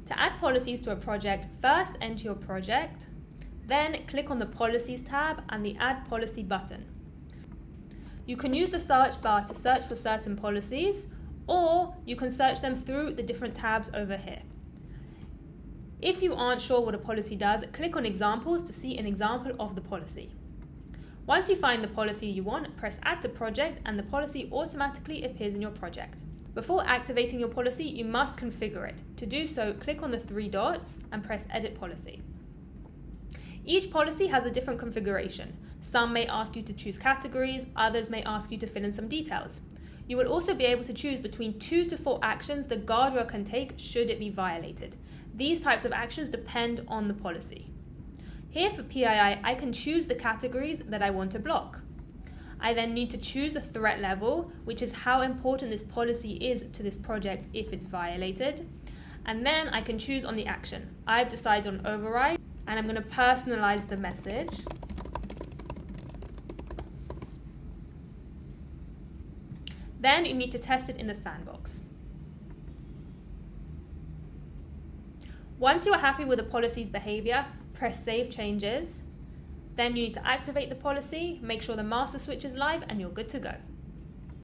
To add policies to a project, first enter your project, then click on the Policies tab and the Add Policy button. You can use the search bar to search for certain policies, or you can search them through the different tabs over here. If you aren't sure what a policy does, click on Examples to see an example of the policy. Once you find the policy you want, press Add to Project and the policy automatically appears in your project. Before activating your policy, you must configure it. To do so, click on the three dots and press Edit Policy. Each policy has a different configuration. Some may ask you to choose categories, others may ask you to fill in some details. You will also be able to choose between 2 to 4 actions the guardrail can take should it be violated. These types of actions depend on the policy. Here for PII, I can choose the categories that I want to block. I then need to choose a threat level, which is how important this policy is to this project if it's violated. And then I can choose on the action. I've decided on override, and I'm going to personalize the message. Then you need to test it in the sandbox. Once you are happy with the policy's behavior, press Save Changes. Then you need to activate the policy, make sure the master switch is live, and you're good to go.